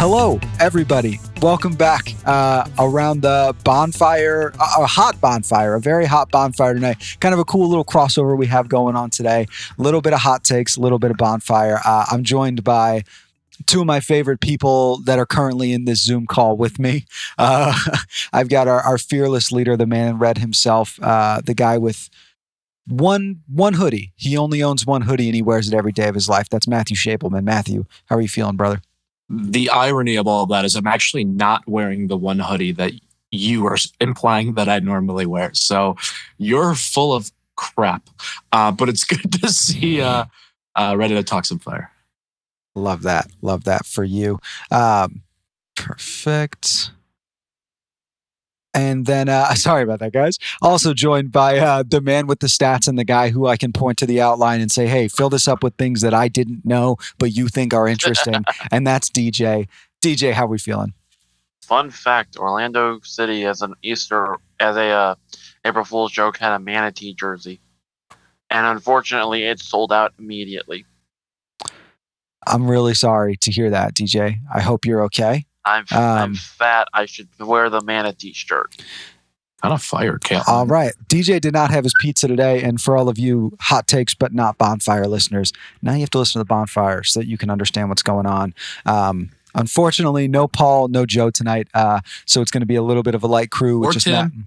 Hello, everybody. Welcome back around the bonfire, a hot bonfire, a very hot bonfire tonight. Kind of a cool little crossover we have going on today. A little bit of hot takes, a little bit of bonfire. I'm joined by two of my favorite people that are currently in this Zoom call with me. I've got our fearless leader, the man in red himself, the guy with one hoodie. He only owns one hoodie and he wears it every day of his life. That's Matthew Shapelman. Matthew, how are you feeling, brother? The irony of all of that is I'm actually not wearing the one hoodie that you are implying that I normally wear. So you're full of crap. But it's good to see ready to talk some fire. Love that. Love that for you. Perfect. And then, sorry about that, guys. Also joined by the man with the stats and the guy who I can point to the outline and say, hey, fill this up with things that I didn't know, but you think are interesting. And that's DJ. DJ, how are we feeling? Fun fact, Orlando City has a April Fool's joke had a manatee jersey. And unfortunately, it sold out immediately. I'm really sorry to hear that, DJ. I hope you're okay. I'm fat. I should wear the manatee shirt. Kind of fire, Cal. All right. DJ did not have his pizza today. And for all of you hot takes, but not bonfire listeners, now you have to listen to the bonfire so that you can understand what's going on. Unfortunately, no Paul, no Joe tonight. So it's going to be a little bit of a light crew. Or Tim.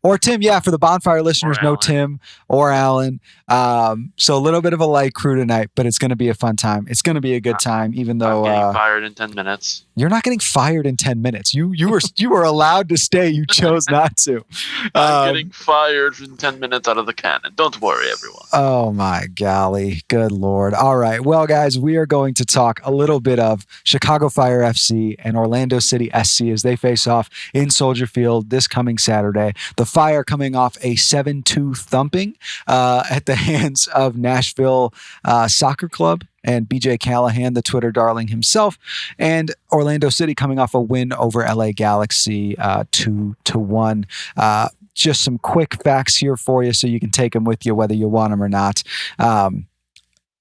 Or Tim, yeah, for the bonfire listeners, no Tim or Alan. So a little bit of a light crew tonight, but it's going to be a fun time. It's going to be a good time, even though I'm getting fired in 10 minutes. You're not getting fired in 10 minutes. You were allowed to stay. You chose not to. I'm getting fired in 10 minutes out of the cannon. Don't worry, everyone. Oh my golly, good Lord. All right, well, guys, we are going to talk a little bit of Chicago Fire FC and Orlando City SC as they face off in Soldier Field this coming Saturday. The Fire coming off a 7-2 thumping at the hands of Nashville Soccer Club and BJ Callahan, the Twitter darling himself, and Orlando City coming off a win over LA Galaxy 2-1. Just some quick facts here for you so you can take them with you whether you want them or not.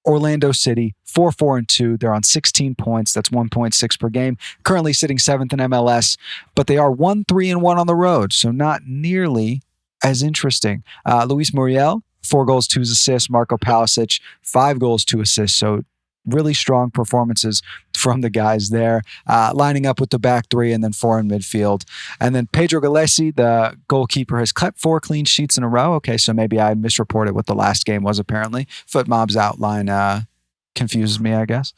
Orlando City, 4-4-2. They're on 16 points. That's 1.6 per game. Currently sitting 7th in MLS, but they are 1-3-1 on the road, so not nearly as interesting. Luis Muriel, 4 goals, 2 assists. Marco Palisic, 5 goals, 2 assists. So really strong performances from the guys there, lining up with the back 3 and then 4 in midfield. And then Pedro Gallesi, the goalkeeper, has cut 4 clean sheets in a row. Okay, so maybe I misreported what the last game was apparently. FootMob's outline confuses me, I guess.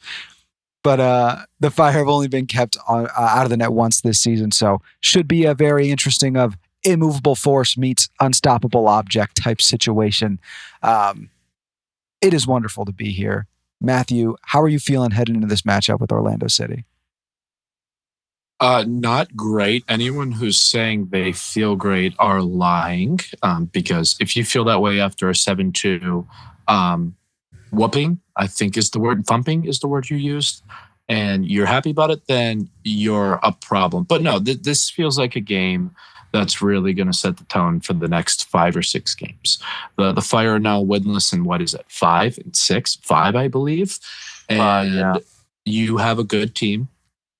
But the Fire have only been kept out of the net once this season, so should be a very interesting of immovable force meets unstoppable object type situation. It is wonderful to be here. Matthew, how are you feeling heading into this matchup with Orlando City? Not great. Anyone who's saying they feel great are lying, because if you feel that way after a 7-2 whooping, I think is the word, thumping is the word you used, and you're happy about it, then you're a problem. But no, this feels like a game that's really going to set the tone for the next 5 or 6 games. The Fire are now winless in, what is it, 5 and 6? 5, I believe. And you have a good team,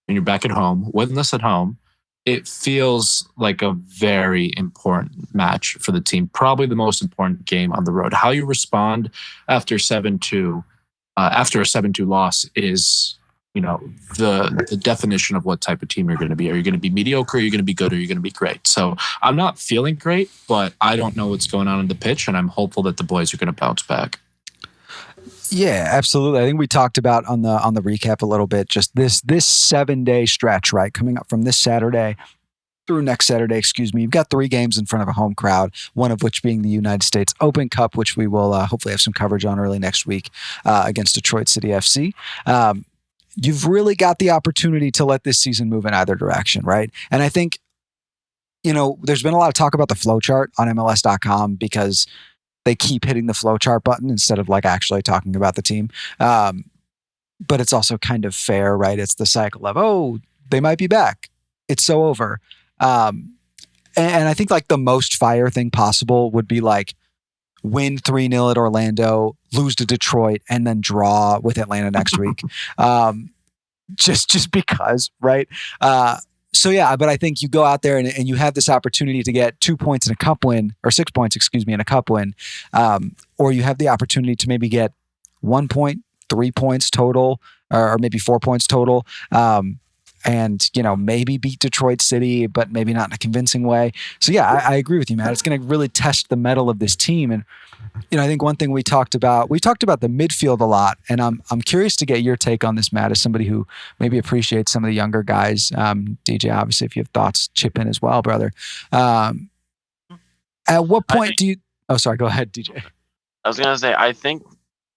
and you're back at home, winless at home. It feels like a very important match for the team, probably the most important game on the road. How you respond after 7-2, after a 7-2 loss is, the definition of what type of team you're going to be. Are you going to be mediocre? Are you going to be good? Or are you going to be great? So I'm not feeling great, but I don't know what's going on the pitch, and I'm hopeful that the boys are going to bounce back. Yeah, absolutely. I think we talked about on the recap a little bit, just this 7-day stretch, right? Coming up from this Saturday through next Saturday, You've got 3 games in front of a home crowd, one of which being the United States Open Cup, which we will hopefully have some coverage on early next week against Detroit City FC. You've really got the opportunity to let this season move in either direction, right? And I think, there's been a lot of talk about the flowchart on MLS.com because they keep hitting the flowchart button instead of actually talking about the team. But it's also kind of fair, right? It's the cycle of, they might be back. It's so over. And I think the most Fire thing possible would be win 3-0 at Orlando, lose to Detroit, and then draw with Atlanta next week. just because, right? So yeah, but I think you go out there and you have this opportunity to get 2 points in a cup win, or 6 points, excuse me, in a cup win, or you have the opportunity to maybe get 1 point, 3 points total, or maybe 4 points total, and maybe beat Detroit City, but maybe not in a convincing way. So yeah, I agree with you, Matt. It's going to really test the mettle of this team, and I think one thing we talked about the midfield a lot, and I'm curious to get your take on this, Matt, as somebody who maybe appreciates some of the younger guys. DJ, obviously, if you have thoughts, chip in as well, brother. At what point do you? Oh, sorry. Go ahead, DJ. I was gonna say, I think,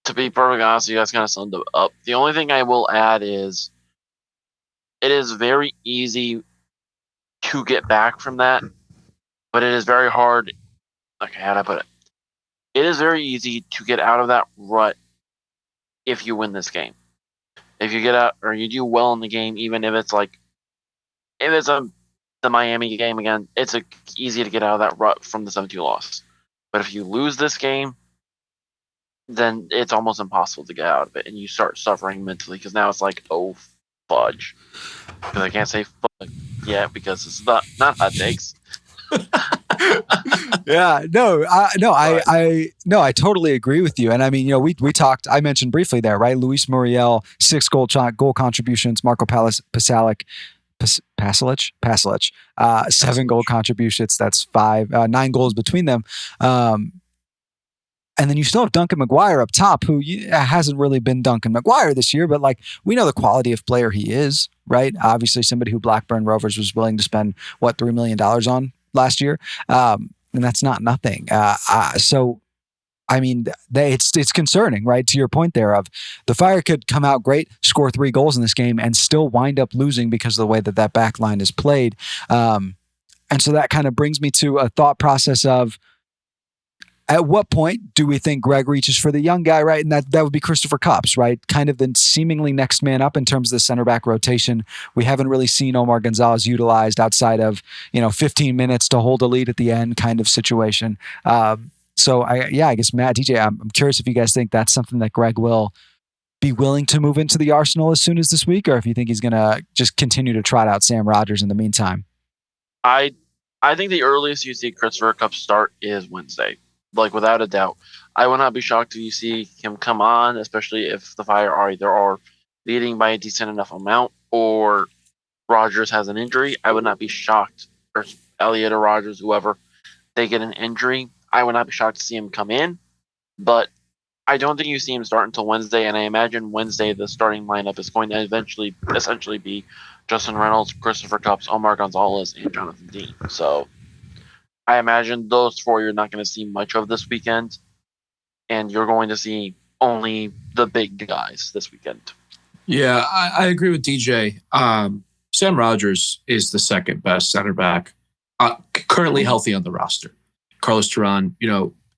to be perfectly honest, you guys kind of summed it up. The only thing I will add is, it is very easy to get back from that, but it is very hard. Okay, how do I put it? It is very easy to get out of that rut if you win this game. If you get out or you do well in the game, even if it's the Miami game again, it's easy to get out of that rut from the 7-2 loss. But if you lose this game, then it's almost impossible to get out of it, and you start suffering mentally because now it's like, oh fudge, because I can't say fuck yet because it's not hot takes. Yeah, I totally agree with you. And I mean, we talked, I mentioned briefly there, right? Luis Muriel, 6 goal contributions, Marco Pasalic, 7 goal contributions. That's 9 goals between them. And then you still have Duncan McGuire up top, who hasn't really been Duncan McGuire this year, but we know the quality of player he is, right? Obviously somebody who Blackburn Rovers was willing to spend, $3 million on last year. And that's not nothing. So, I mean, it's concerning, right? To your point there of the Fire could come out great, score 3 goals in this game, and still wind up losing because of the way that back line is played. And so that kind of brings me to a thought process of, at what point do we think Greg reaches for the young guy, right? And that would be Christopher Cupps, right? Kind of the seemingly next man up in terms of the center back rotation. We haven't really seen Omar Gonzalez utilized outside of 15 minutes to hold a lead at the end kind of situation. So I guess Matt, DJ, I'm curious if you guys think that's something that Greg will be willing to move into the arsenal as soon as this week, or if you think he's going to just continue to trot out Sam Rogers in the meantime. I think the earliest you see Christopher Cupps start is Wednesday. Without a doubt. I would not be shocked if you see him come on, especially if the Fire are leading by a decent enough amount, or Rogers has an injury. I would not be shocked, or Elliott or Rogers, whoever, they get an injury. I would not be shocked to see him come in, but I don't think you see him start until Wednesday, and I imagine Wednesday the starting lineup is going to essentially be Justin Reynolds, Christopher Cupps, Omar Gonzalez, and Jonathan Dean. So I imagine those 4 you're not going to see much of this weekend, and you're going to see only the big guys this weekend. Yeah, I agree with DJ. Sam Rogers is the second best center back currently healthy on the roster. Carlos Turan,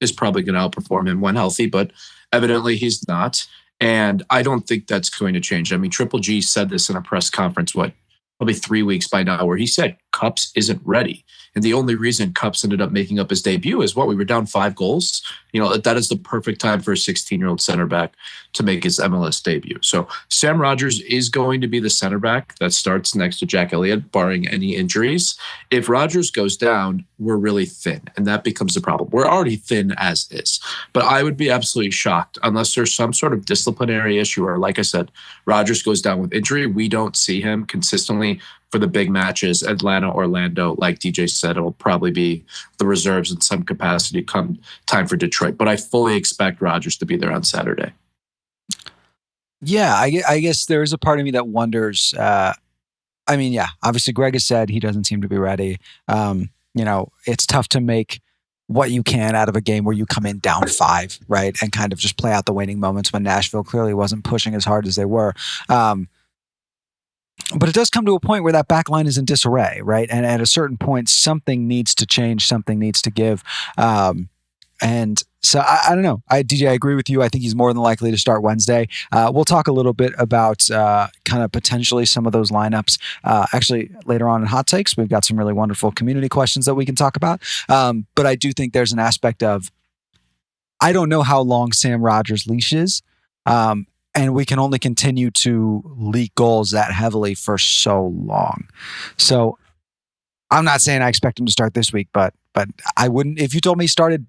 is probably going to outperform him when healthy, but evidently he's not. And I don't think that's going to change. I mean, Triple G said this in a press conference, probably 3 weeks by now, where he said Cupps isn't ready. And the only reason Cupps ended up making up his debut is we were down 5 goals. That is the perfect time for a 16-year-old center back to make his MLS debut. So Sam Rogers is going to be the center back that starts next to Jack Elliott, barring any injuries. If Rogers goes down, we're really thin, and that becomes a problem. We're already thin as is. But I would be absolutely shocked unless there's some sort of disciplinary issue, or like I said, Rogers goes down with injury. We don't see him consistently for the big matches, Atlanta, Orlando. Like DJ said, it'll probably be the reserves in some capacity come time for Detroit. But I fully expect Rogers to be there on Saturday. Yeah, I guess there is a part of me that wonders. Obviously Greg has said he doesn't seem to be ready. It's tough to make what you can out of a game where you come in down 5, right? And kind of just play out the waning moments when Nashville clearly wasn't pushing as hard as they were. But it does come to a point where that back line is in disarray, right? And at a certain point, something needs to change, something needs to give. And so I don't know. DJ, I agree with you. I think he's more than likely to start Wednesday. We'll talk a little bit about kind of potentially some of those lineups. Actually, later on in Hot Takes, we've got some really wonderful community questions that we can talk about. But I do think there's an aspect of, I don't know how long Sam Rogers' leash is. And and we can only continue to leak goals that heavily for so long. So I'm not saying I expect him to start this week, but I wouldn't, if you told me he started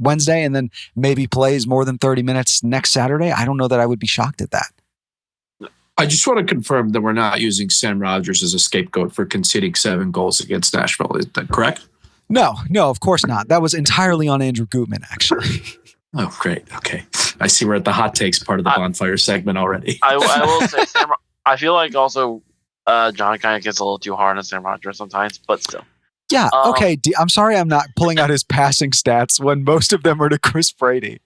Wednesday and then maybe plays more than 30 minutes next Saturday, I don't know that I would be shocked at that. I just want to confirm that we're not using Sam Rogers as a scapegoat for conceding 7 goals against Nashville. Is that correct? No, of course not. That was entirely on Andrew Gutman, actually. Oh, great. Okay. I see we're at the hot takes part of the Bonfire segment already. I will say, I feel like also John kind of gets a little too hard on Sam Rogers sometimes, but still. Yeah, okay. I'm sorry I'm not pulling out his passing stats when most of them are to Chris Brady.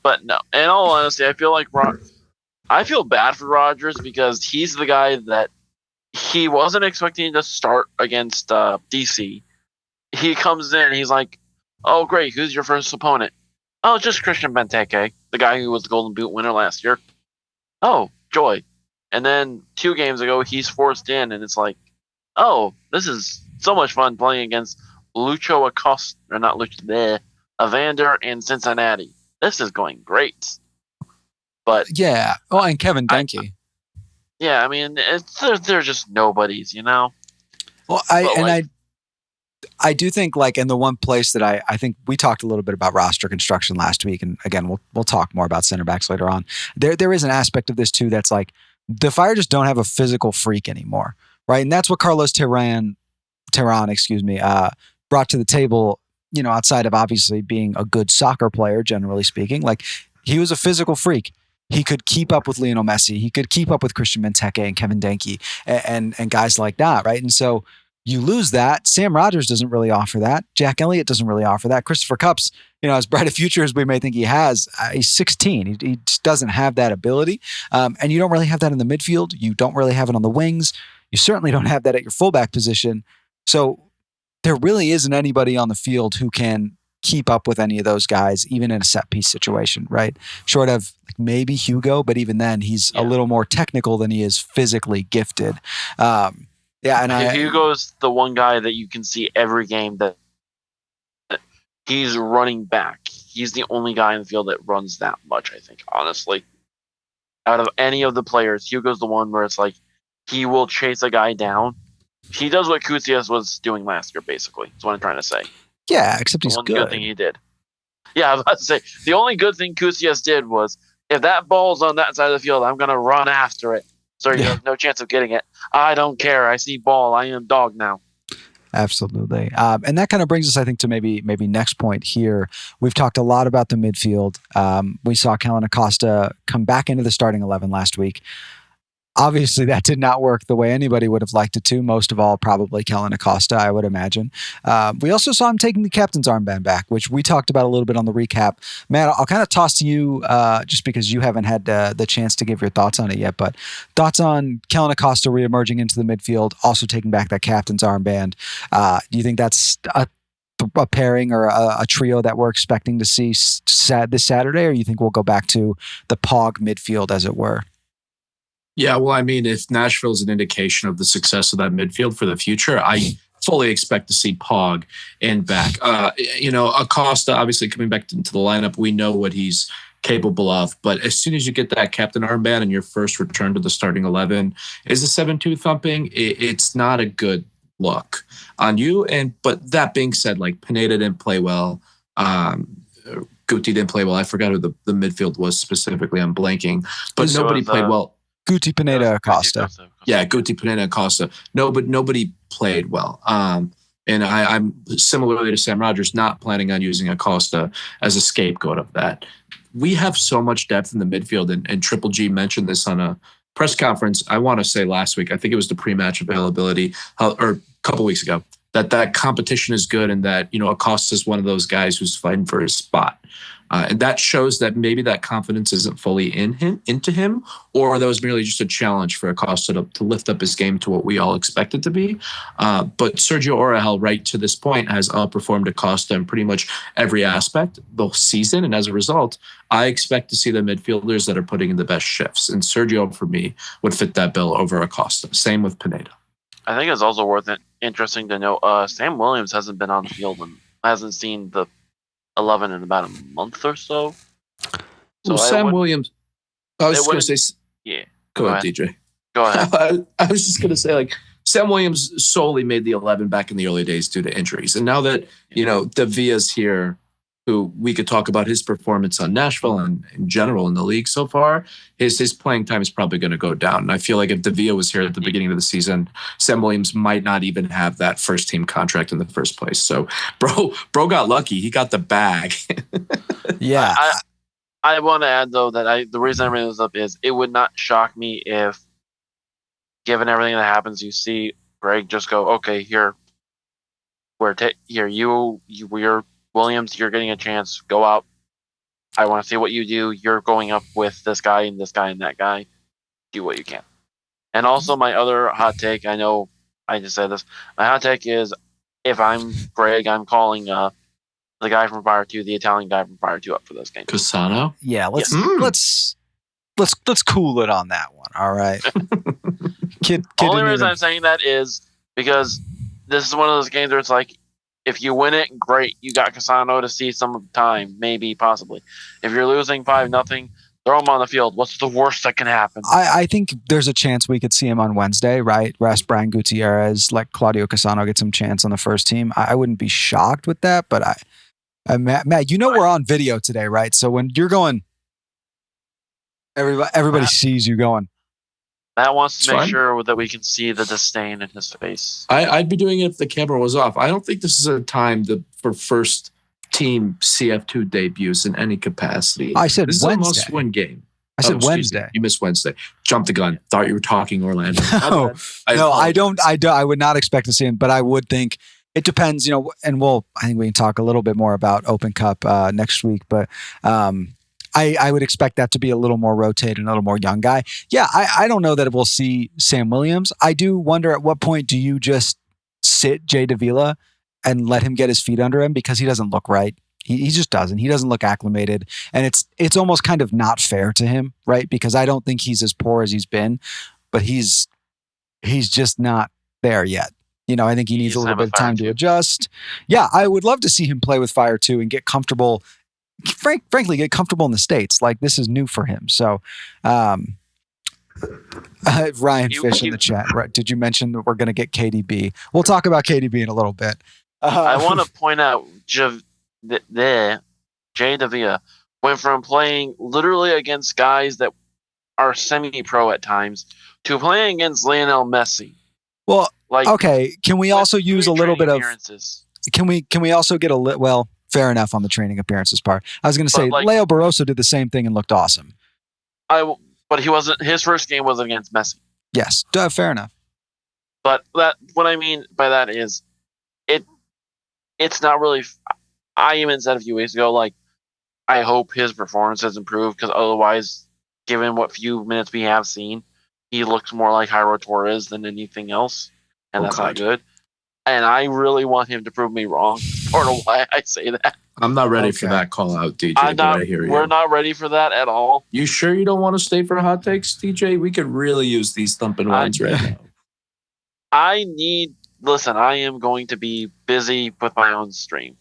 But no, in all honesty, I feel like I feel bad for Rogers because he's the guy that he wasn't expecting to start against DC. He comes in, he's like, oh, great, who's your first opponent? Oh, just Christian Benteke, the guy who was the Golden Boot winner last year. Oh, joy. And then 2 games ago, he's forced in, and it's like, oh, this is so much fun playing against Lucho Acosta, or not Lucho, Evander and Cincinnati. This is going great. But yeah. Oh, and Kevin Denke. Yeah, I mean, they're just nobodies, you know? Well, I do think, like, in the one place that I think we talked a little bit about roster construction last week, and again, we'll talk more about center backs later on. There is an aspect of this too that's like the Fire just don't have a physical freak anymore, right? And that's what Carlos Terran, brought to the table. You know, outside of obviously being a good soccer player, generally speaking, like he was a physical freak. He could keep up with Lionel Messi. He could keep up with Christian Benteke and Kevin Denke and guys like that, right? And so you lose that. Sam Rogers doesn't really offer that. Jack Elliott doesn't really offer that. Christopher Kupp's, you know, as bright a future as we may think he has, he's 16. He just doesn't have that ability. And you don't really have that in the midfield. You don't really have it on the wings. You certainly don't have that at your fullback position. So there really isn't anybody on the field who can keep up with any of those guys, even in a set piece situation, right? Short of maybe Hugo, but even then he's a little more technical than he is physically gifted. And Hugo's the one guy that you can see every game that he's running back. He's the only guy in the field that runs that much, I think, honestly. Out of any of the players, Hugo's the one where it's like he will chase a guy down. He does what Kucias was doing last year, basically. That's what I'm trying to say. Yeah, except he's good. The good thing he did. Yeah, I was about to say, the only good thing Kucias did was, if that ball's on that side of the field, I'm going to run after it. So you have no chance of getting it. I don't care. I see ball. I am dog now. Absolutely. And that kind of brings us, I think, to maybe next point here. We've talked a lot about the midfield. We saw Kellen Acosta come back into the starting 11 last week. Obviously, that did not work the way anybody would have liked it to. Most of all, probably Kellen Acosta, I would imagine. We also saw him taking the captain's armband back, which we talked about a little bit on the recap. Matt, I'll kind of toss to you just because you haven't had the chance to give your thoughts on it yet. But thoughts on Kellen Acosta reemerging into the midfield, also taking back that captain's armband. Do you think that's a pairing or a trio that we're expecting to see this Saturday, or you think we'll go back to the Pog midfield, as it were? Yeah, well, I mean, if Nashville is an indication of the success of that midfield for the future, I fully expect to see Pog in back. Acosta, obviously coming back into the lineup, we know what he's capable of. But as soon as you get that captain armband and your first return to the starting 11 is a 7-2 thumping, it's not a good look on you. But that being said, like Pineda didn't play well. Guti didn't play well. I forgot who the midfield was specifically. I'm blanking. But nobody played well. Guti, Pineda, Acosta. Yeah, Guti, Pineda, Acosta. No, but nobody played well. And I'm similarly to Sam Rogers, not planning on using Acosta as a scapegoat of that. We have so much depth in the midfield, and Triple G mentioned this on a press conference, I want to say last week, I think it was the pre-match availability, or a couple weeks ago, that competition is good and that, Acosta is one of those guys who's fighting for his spot. And that shows that maybe that confidence isn't fully into him, or that was merely just a challenge for Acosta to lift up his game to what we all expect it to be. But Sergio Orahel, right to this point, has outperformed Acosta in pretty much every aspect the season. And as a result, I expect to see the midfielders that are putting in the best shifts. And Sergio, for me, would fit that bill over Acosta. Same with Pineda. I think it's also interesting to know Sam Williams hasn't been on the field and hasn't seen the 11 in about a month or so. Well, Sam Williams, I was It just going wouldn't. to say, Yeah. go ahead, DJ. Go ahead. I was just going to say, like, Sam Williams solely made the 11 back in the early days due to injuries. And now that, Davia's here, who we could talk about his performance on Nashville and in general in the league so far, his playing time is probably going to go down. And I feel like if Davia was here at the beginning of the season, Sam Williams might not even have that first team contract in the first place. So bro got lucky. He got the bag. Yeah. I want to add though that the reason I bring this up is it would not shock me if, given everything that happens, you see Greg just go, okay, here, you're Williams, you're getting a chance. Go out. I want to see what you do. You're going up with this guy and this guy and that guy. Do what you can. And also, my other hot take. I know I just said this. My hot take is, if I'm Greg, I'm calling the guy from Fire 2, the Italian guy from Fire 2, up for this game. Cassano? Yeah, let's cool it on that one. All right. Kid Only reason I'm saying that is because this is one of those games where it's like, if you win it, great. You got Cassano to see some time, maybe, possibly. If you're losing 5-0, throw him on the field. What's the worst that can happen? I think there's a chance we could see him on Wednesday, right? Rest Brian Gutierrez, let Claudio Cassano get some chance on the first team. I wouldn't be shocked with that, but Matt, we're on video today, right? So when you're going, everybody sees you going. Matt wants to make sure that we can see the disdain in his face. I'd be doing it if the camera was off. I don't think this is a time for first team CF2 debuts in any capacity. I said this Wednesday. Is a must-win game. I said Wednesday. You missed Wednesday. Jumped the gun. Thought you were talking Orlando. No, I don't. I would not expect to see him, but I would think it depends. And I think we can talk a little bit more about Open Cup next week, but. I would expect that to be a little more rotated, a little more young guy. Yeah, I don't know that we'll see Sam Williams. I do wonder at what point do you just sit Jay Davila and let him get his feet under him, because he doesn't look right. He just doesn't. He doesn't look acclimated. And it's almost kind of not fair to him, right? Because I don't think he's as poor as he's been, but he's just not there yet. I think he needs a little bit of time to adjust. Yeah, I would love to see him play with Fire 2 and get comfortable. Frankly, get comfortable in the States. Like, this is new for him. So, Ryan Fish in the chat. Right? Did you mention that we're going to get KDB? We'll talk about KDB in a little bit. I want to point out Jay Davila went from playing literally against guys that are semi-pro at times to playing against Lionel Messi. Well, okay. Can we also use a little bit of? Can we also get well? Fair enough on the training appearances part. I was going to say, Leo Barroso did the same thing and looked awesome. But he wasn't. His first game was against Messi. Yes, fair enough. But what I mean by that is, it's not really. I even said a few weeks ago, like, I hope his performance has improved, because otherwise, given what few minutes we have seen, he looks more like Jairo Torres than anything else, and that's not good. And I really want him to prove me wrong. Part of why I say that. I'm not ready for that call out, DJ. We're not ready for that at all. You sure you don't want to stay for hot takes, DJ? We could really use these thumping ones right now. I am going to be busy with my own stream.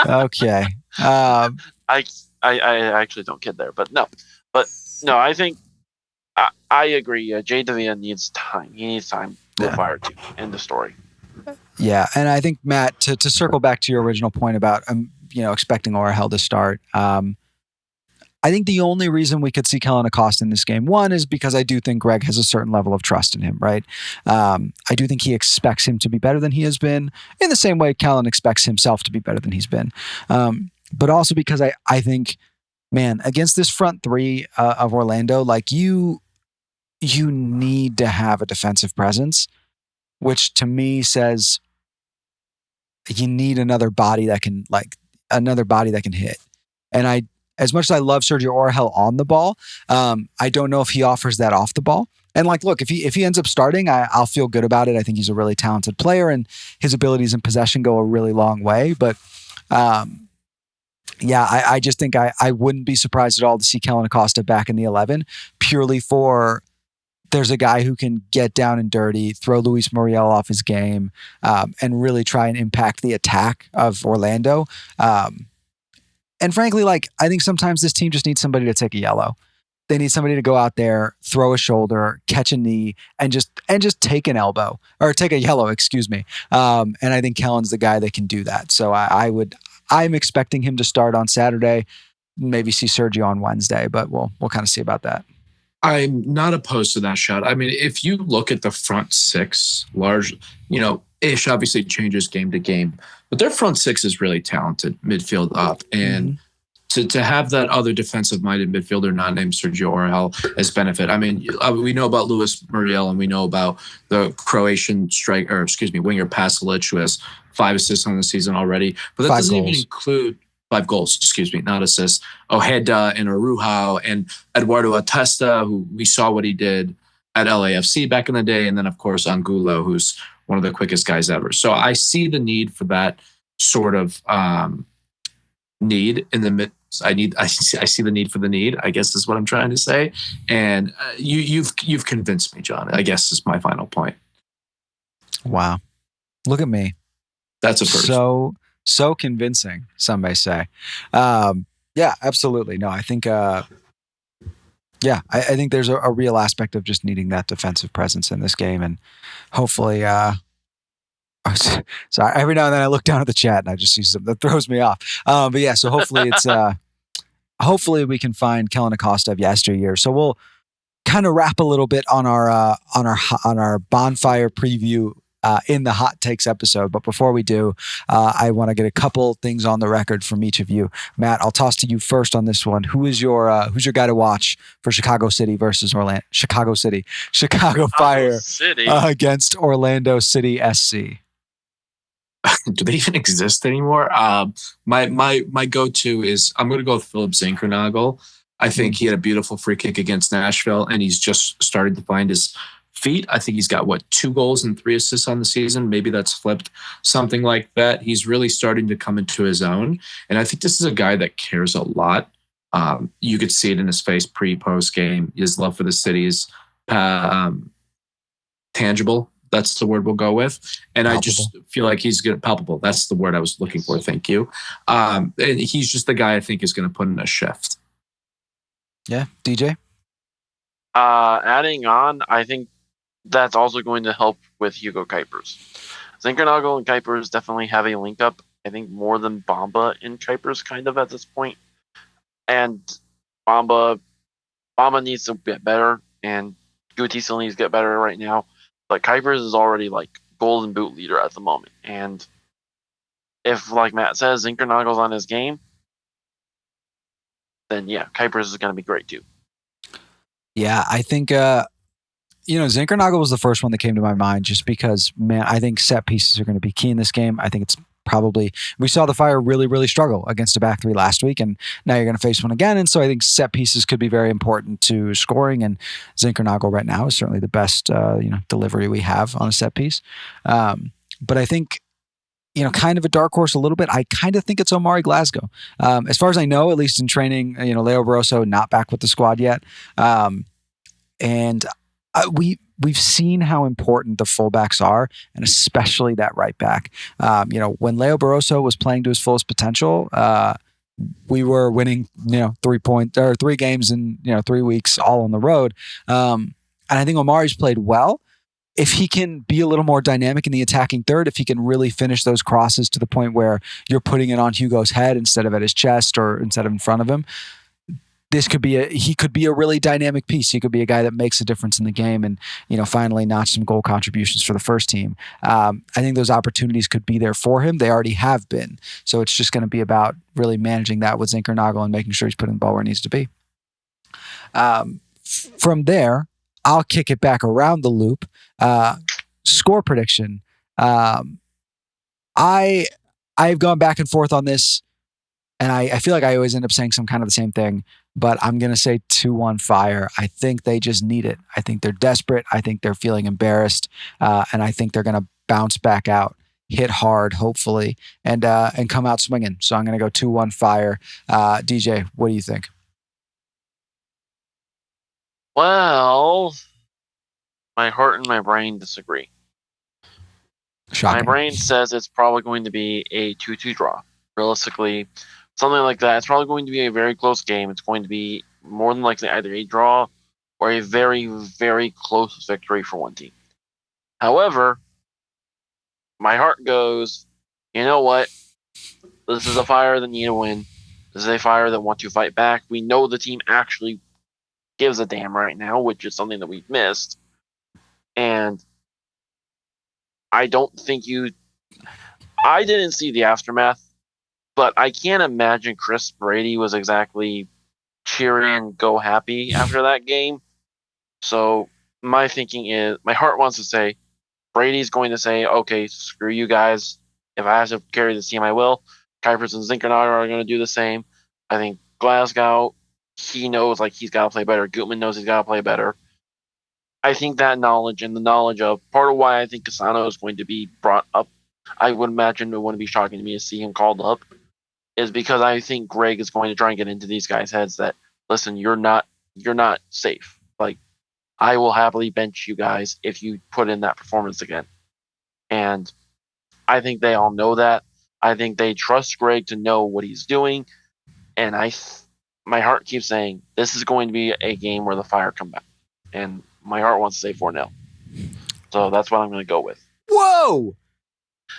Okay. I actually don't kid there, but no. I think I agree. Jay Davila needs time. He needs time with Fire 2. End the story. Yeah, and I think, Matt, to circle back to your original point about expecting Orahel to start, I think the only reason we could see Kellen Acosta in this game, one, is because I do think Greg has a certain level of trust in him, right? I do think he expects him to be better than he has been, in the same way Kellen expects himself to be better than he's been. But also because I think, man, against this front three of Orlando, like, you need to have a defensive presence, which to me says you need another body that can hit. And as much as I love Sergio Orahel on the ball, I don't know if he offers that off the ball. And look, if he ends up starting, I'll feel good about it. I think he's a really talented player, and his abilities in possession go a really long way. But I just think I wouldn't be surprised at all to see Kellen Acosta back in the 11, purely for there's a guy who can get down and dirty, throw Luis Muriel off his game, and really try and impact the attack of Orlando. And frankly, like, I think sometimes this team just needs somebody to take a yellow. They need somebody to go out there, throw a shoulder, catch a knee, and just take an elbow or take a yellow, excuse me. And I think Kellen's the guy that can do that. So I'm expecting him to start on Saturday, maybe see Sergio on Wednesday, but we'll kind of see about that. I'm not opposed to that shot. I mean, if you look at the front six, large, Ish obviously changes game to game, but their front six is really talented, midfield up. And to have that other defensive-minded midfielder not named Sergio Orel as benefit. I mean, we know about Luis Muriel and we know about the Croatian winger Pasalic, who has 5 assists on the season already. But that doesn't even include 5 goals, not assists. Ojeda and Araujo and Eduardo Atesta, who we saw what he did at LAFC back in the day. And then, of course, Angulo, who's one of the quickest guys ever. So I see the need for that sort of need in the mid. I see the need for the need, I guess is what I'm trying to say. And you've convinced me, John, I guess is my final point. Wow. Look at me. That's a first. So convincing, some may say. Yeah, absolutely. No, I think, I think there's a real aspect of just needing that defensive presence in this game. And hopefully, sorry, every now and then I look down at the chat and I just see something that throws me off. But yeah, so hopefully hopefully we can find Kellen Acosta of yesteryear. So we'll kind of wrap a little bit on our Bonfire preview in the Hot Takes episode. But before we do, I want to get a couple things on the record from each of you. Matt, I'll toss to you first on this one. Who's your guy to watch for Chicago City versus Chicago Fire against Orlando City SC? Do they even exist anymore? My go-to is I'm going to go with Philip Zinkernagel. I think he had a beautiful free kick against Nashville, and he's just started to find his feet. I think he's got 2 goals and 3 assists on the season. Maybe that's flipped, something like that. He's really starting to come into his own, and I think this is a guy that cares a lot. You could see it in his face pre-post game. His love for the city is tangible. That's the word we'll go with. And palpable. I just feel like he's good. Palpable. That's the word I was looking for. Thank you. And he's just the guy I think is going to put in a shift. Yeah. DJ? Adding on, I think that's also going to help with Hugo Kuipers. Zinkernagel and Kuipers definitely have a link up. I think more than Bamba and Kuipers kind of at this point. And Bamba needs to get better, and Guti still needs to get better right now. But Kuipers is already golden boot leader at the moment. And if, like Matt says, Zinkernagel's on his game, then yeah, Kuipers is going to be great too. Yeah, I think, Zinkernagel was the first one that came to my mind just because, man, I think set pieces are going to be key in this game. I think it's we saw the Fire really, really struggle against a back 3 last week, and now you're going to face one again. And so I think set pieces could be very important to scoring, and Zinkernagel right now is certainly the best, delivery we have on a set piece. But I think, kind of a dark horse a little bit. I kind of think it's Omari Glasgow. As far as I know, at least in training, Leo Barroso not back with the squad yet. And we've seen how important the fullbacks are, and especially that right back. When Leo Barroso was playing to his fullest potential, we were winning, 3 games in 3 weeks, all on the road. And I think Omari's played well. If he can be a little more dynamic in the attacking third, if he can really finish those crosses to the point where you're putting it on Hugo's head instead of at his chest or instead of in front of him, he could be a really dynamic piece. He could be a guy that makes a difference in the game and, finally notch some goal contributions for the first team. I think those opportunities could be there for him. They already have been. So it's just going to be about really managing that with Zinkernagel and making sure he's putting the ball where it needs to be. From there, I'll kick it back around the loop. Score prediction. I've gone back and forth on this, and I feel like I always end up saying some kind of the same thing, but I'm going to say 2-1 Fire. I think they just need it. I think they're desperate. I think they're feeling embarrassed, and I think they're going to bounce back out, hit hard, hopefully, and come out swinging. So I'm going to go 2-1 Fire. DJ, what do you think? Well, my heart and my brain disagree. Shocking. My brain says it's probably going to be a 2-2 draw. Realistically, something like that. It's probably going to be a very close game. It's going to be more than likely either a draw or a very, very close victory for one team. However, my heart goes, you know what? This is a Fire that need to win. This is a Fire that want to fight back. We know the team actually gives a damn right now, which is something that we've missed. And I don't think I didn't see the aftermath, but I can't imagine Chris Brady was exactly cheering go happy after that game. So my thinking is, my heart wants to say, Brady's going to say, okay, screw you guys. If I have to carry this team, I will. Kuipers and Zinkernager are going to do the same. I think Glasgow, he knows like he's got to play better. Gutman knows he's got to play better. I think that knowledge and the knowledge of part of why I think Cassano is going to be brought up, I would imagine it wouldn't be shocking to me to see him called up, is because I think Greg is going to try and get into these guys' heads that, listen, you're not safe. Like, I will happily bench you guys if you put in that performance again. And I think they all know that. I think they trust Greg to know what he's doing. And my heart keeps saying, this is going to be a game where the Fire come back. And my heart wants to say 4-0. So that's what I'm going to go with. Whoa!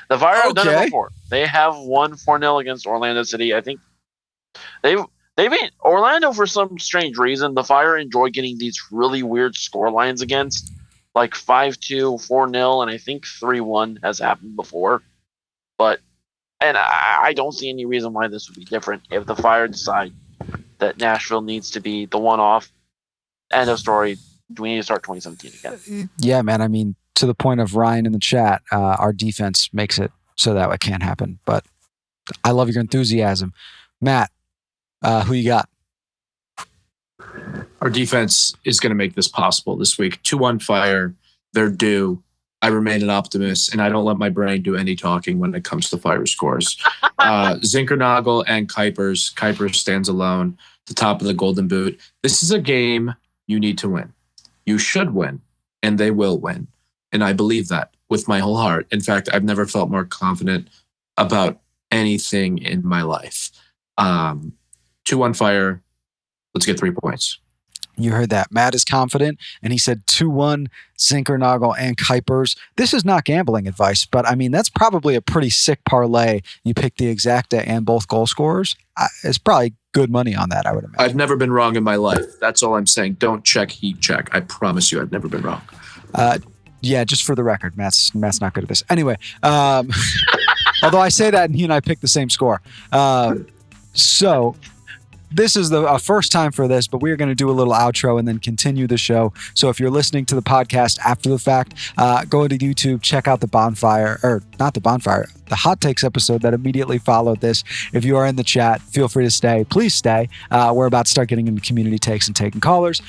The Fire have done it before. They have won 4-0 against Orlando City. I think they beat Orlando for some strange reason. The Fire enjoy getting these really weird score lines against, like 5-2, 4-0, and I think 3-1 has happened before. And I don't see any reason why this would be different if the Fire decide that Nashville needs to be the one-off. End of story. We need to start 2017 again. Yeah, man. I mean, to the point of Ryan in the chat, our defense makes it so that it can't happen. But I love your enthusiasm. Matt, who you got? Our defense is going to make this possible this week. 2-1 Fire. They're due. I remain an optimist, and I don't let my brain do any talking when it comes to Fire scores. Zinkernagel and Kuipers. Kuipers stands alone, the top of the Golden Boot. This is a game you need to win. You should win, and they will win. And I believe that with my whole heart. In fact, I've never felt more confident about anything in my life. 2-1 Fire. Let's get 3 points. You heard that. Matt is confident, and he said 2-1, Zinkernagel and Kuipers. This is not gambling advice, but I mean, that's probably a pretty sick parlay. You pick the exacta and both goal scorers. It's probably good money on that, I would imagine. I've never been wrong in my life. That's all I'm saying. Don't check, heat check. I promise you I've never been wrong. Yeah, just for the record, Matt's not good at this. Anyway, although I say that and he and I picked the same score. So this is the first time for this, but we're going to do a little outro and then continue the show. So if you're listening to the podcast after the fact, go to YouTube, check out the Bonfire, or not the Bonfire, the Hot Takes episode that immediately followed this. If you are in the chat, feel free to stay. Please stay. We're about to start getting into community takes and taking callers.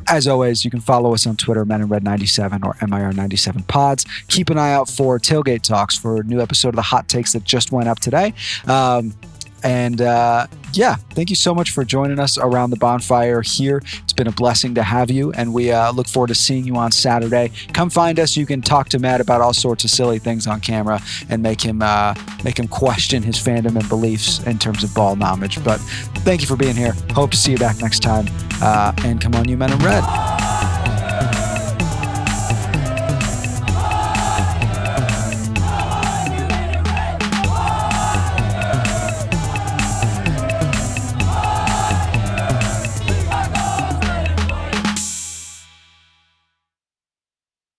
As always, you can follow us on Twitter, Men in Red 97 or MIR97 Pods. Keep an eye out for Tailgate Talks for a new episode of the Hot Takes that just went up today. Yeah, thank you so much for joining us around the bonfire here. It's been a blessing to have you, and we look forward to seeing you on Saturday. Come find us. You can talk to Matt about all sorts of silly things on camera and make him question his fandom and beliefs in terms of ball knowledge. But thank you for being here. Hope to see you back next time. And come on, you Men in Red.